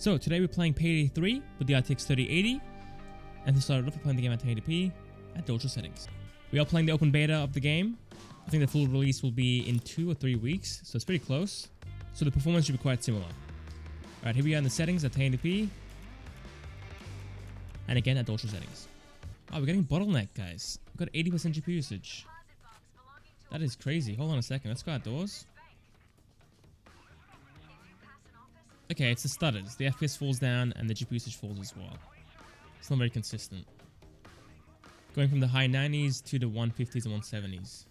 So today we're playing Payday 3 with the RTX 3080, and to start it off we're playing the game at 1080p at ultra settings. We are playing the open beta of the game. I think the full release will be in 2 or 3 weeks, so it's pretty close. So the performance should be quite similar. Alright, here we are in the settings at 1080p, and again at ultra settings. Oh, we're getting bottleneck, guys. We've got 80% GPU usage. That is crazy. Hold on a second, let's go outdoors. Okay, it's the stutters. The FPS falls down and the GPU usage falls as well. It's not very consistent. Going from the high 90s to the 150s and 170s.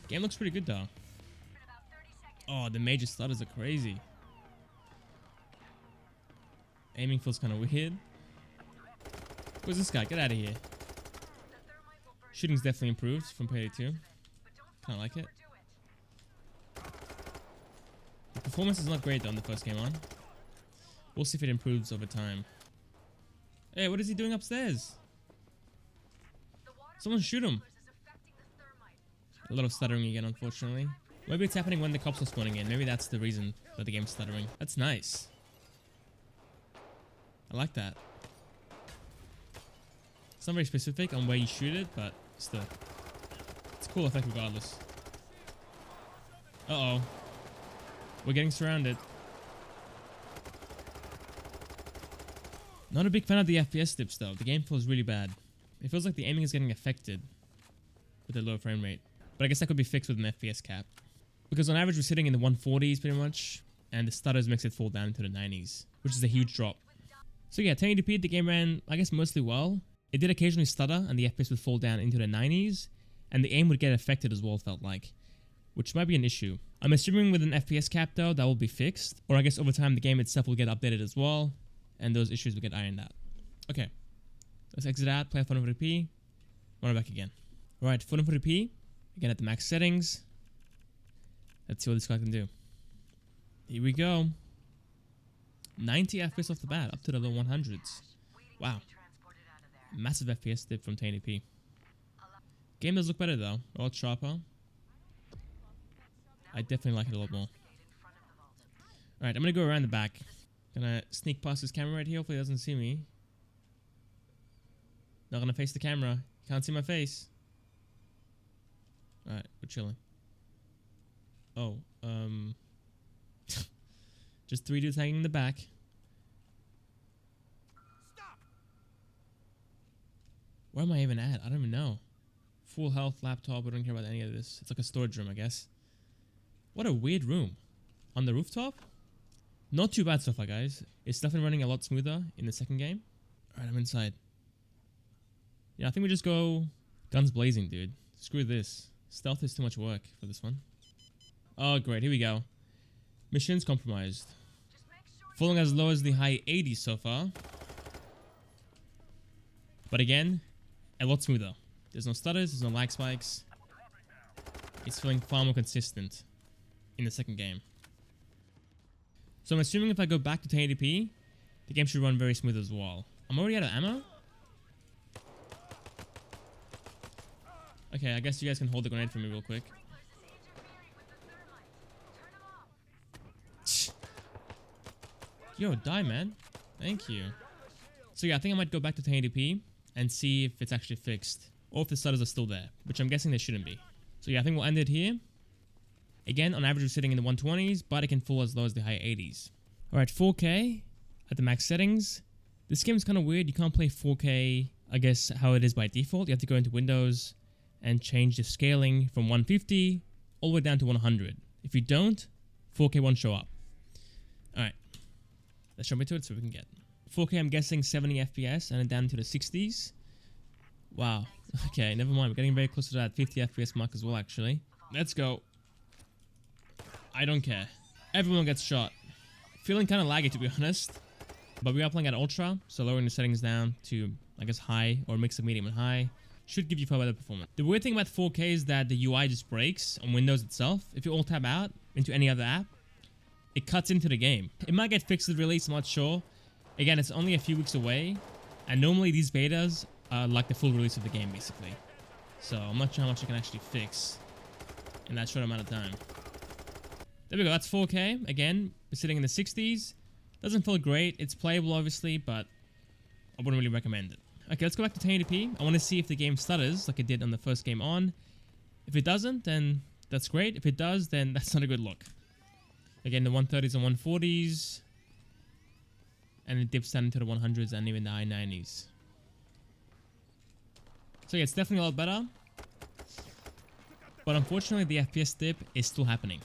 Game looks pretty good though. Oh, the major stutters are crazy. Aiming feels kind of weird. Where's this guy? Get out of here. Shooting's definitely improved from Payday 2. Kinda like it. The performance is not great though on the first game on. We'll see if it improves over time. Hey, what is he doing upstairs? Someone shoot him. A lot of stuttering again, unfortunately. Maybe it's happening when the cops are spawning in. Maybe that's the reason that the game's stuttering. That's nice. I like that. It's not very specific on where you shoot it, but still. It's a cool effect regardless. Uh-oh. We're getting surrounded. Not a big fan of the FPS dips though. The game feels really bad. It feels like the aiming is getting affected with the low frame rate. But I guess that could be fixed with an FPS cap. Because on average we're sitting in the 140s pretty much. And the stutters makes it fall down into the 90s. Which is a huge drop. So yeah, 1080p the game ran I guess mostly well. It did occasionally stutter and the FPS would fall down into the 90s. And the aim would get affected as well, felt like. Which might be an issue. I'm assuming with an FPS cap though, that will be fixed. Or I guess over time the game itself will get updated as well. And those issues will get ironed out. Okay. Let's exit out, play at 440p. Run it back again. Alright, 440p. Again at the max settings. Let's see what this guy can do. Here we go. 90 FPS off the bat, up to the low 100s. Wow. Massive FPS dip from 1080p. Game does look better though. A lot sharper. I definitely like it a lot more. Alright, I'm gonna go around the back. Gonna sneak past this camera right here. Hopefully it doesn't see me. Not gonna face the camera. Can't see my face. Alright, we're chilling. Oh, just 3 dudes hanging in the back. Stop. Where am I even at? I don't even know. Full health, laptop, I don't care about any of this. It's like a storage room, I guess. What a weird room. On the rooftop? Not too bad so far, guys. It's definitely running a lot smoother in the second game. Alright, I'm inside. Yeah, I think we just go guns blazing, dude. Screw this. Stealth is too much work for this one. Oh, great. Here we go. Missions compromised. Falling as low as the high 80s so far. But again, a lot smoother. There's no stutters, there's no lag spikes. It's feeling far more consistent in the second game. So I'm assuming if I go back to 1080p, the game should run very smooth as well. I'm already out of ammo? Okay, I guess you guys can hold the grenade for me real quick. Yo, die, man. Thank you. So yeah, I think I might go back to 1080p and see if it's actually fixed. Or if the stutters are still there, which I'm guessing they shouldn't be. So yeah, I think we'll end it here. Again, on average we're sitting in the 120s, but it can fall as low as the high 80s. Alright, 4K at the max settings. This game is kind of weird. You can't play 4K, I guess, how it is by default. You have to go into Windows and change the scaling from 150 all the way down to 100. If you don't, 4K won't show up. Alright, let's jump into it so we can get 4K, I'm guessing 70 FPS and then down to the 60s. Wow. Okay, never mind. We're getting very close to that 50 FPS mark as well, actually. Let's go. I don't care. Everyone gets shot. Feeling kind of laggy, to be honest. But we are playing at ultra, so lowering the settings down to, I guess, high or a mix of medium and high should give you far better performance. The weird thing about 4K is that the UI just breaks on Windows itself. If you alt tab out into any other app, it cuts into the game. It might get fixed at release, I'm not sure. Again, it's only a few weeks away, and normally these betas are like the full release of the game, basically. So I'm not sure how much I can actually fix in that short amount of time. There we go, that's 4K. Again, we're sitting in the 60s. Doesn't feel great. It's playable, obviously, but I wouldn't really recommend it. Okay, let's go back to 1080p. I want to see if the game stutters like it did on the first game on. If it doesn't, then that's great. If it does, then that's not a good look. Again, the 130s and 140s. And it dips down into the 100s and even the high 90s. So yeah, it's definitely a lot better. But unfortunately, the FPS dip is still happening.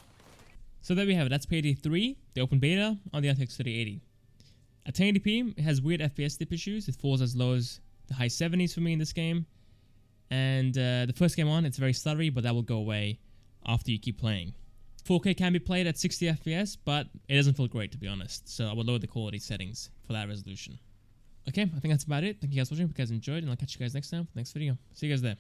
So there we have it. That's Payday 3, the open beta on the RTX 3080. At 1080p, it has weird FPS dip issues. It falls as low as the high 70s for me in this game. And the first game on, it's very stuttery, but that will go away after you keep playing. 4K can be played at 60 FPS, but it doesn't feel great, to be honest. So I will lower the quality settings for that resolution. Okay, I think that's about it. Thank you guys for watching. If you guys enjoyed, and I'll catch you guys next time for the next video. See you guys there.